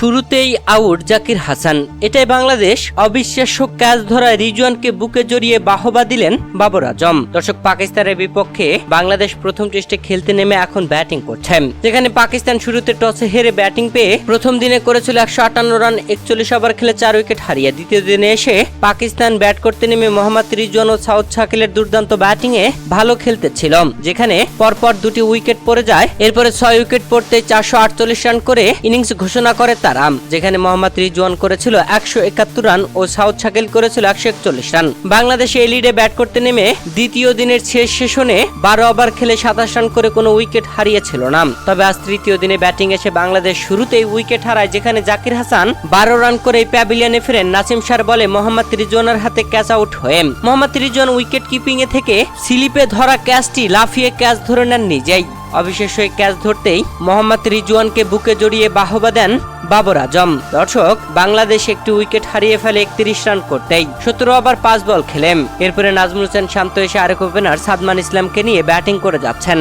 শুরুতেই আউট জাকির হাসান। এটাই বাংলাদেশ অবিশ্বাস্য ক্যাচ ধরায় রিজওয়ানকে বুকে জড়িয়ে বাহবা দিলেন বাবর আজম। দর্শক, পাকিস্তানের বিপক্ষে বাংলাদেশ প্রথম টেস্টে খেলতে নেমে এখন ব্যাটিং করছে, যেখানে পাকিস্তান শুরুতে টসে হেরে ব্যাটিং পেয়ে প্রথম দিনে করেছিল 158 রান, 41 ওভার খেলে 4 উইকেট হারিয়ে। দ্বিতীয় দিনে এসে পাকিস্তান ব্যাট করতে নেমে মোহাম্মদ রিজওয়ান ও সাউথ শাকিলের দুর্দান্ত ব্যাটিং এ ভালো খেলতেছিল, যেখানে পরপর 2টি উইকেট পড়ে যায়। এরপরে 6 উইকেট পড়তে 448 রান করে ইনিংস ঘোষণা করে তারা, যেখানে মোহাম্মদ রিজওয়ান করেছিল 171 রান ও সাউথ শাকিল করেছিল 141 রান। বাংলাদেশ এই লিডে ব্যাট করতে নেমে দ্বিতীয় দিনের শেষ সেশনে 12 ওভার খেলে 27 রান করে কোনো উইকেট হারিয়েছিল না। তবে আজ তৃতীয় দিনে ব্যাটিং এসে বাংলাদেশ শুরুতেই উইকেট হারায়, যেখানে জাকির হাসান 12 রান করে প্যাভিলিয়নে ফেরেন। নাসিম শাহর বলে মোহাম্মদ রিজওয়ানের হাতে ক্যাচ আউট হয়ে মোহাম্মদ রিজওয়ান উইকেট কিপিং এ থেকে স্লিপে ধরা ক্যাচটি লাফিয়ে ক্যাচ ধরে নেন নিজেই। অবিশ্বাস্য এই ক্যাচ ধরতেই মোহাম্মদ রিজওয়ানকে বুকে জড়িয়ে বাহবা দেন বাবর আজম। দর্শক, বাংলাদেশ একটি উইকেট হারিয়ে ফেলে 31 রান করতেই 17 ওভার 5 বল খেলেন। এরপরে নাজমুল হোসেন শান্ত এসে আরেক ওপেনার সাদমান ইসলামকে নিয়ে ব্যাটিং করে যাচ্ছেন।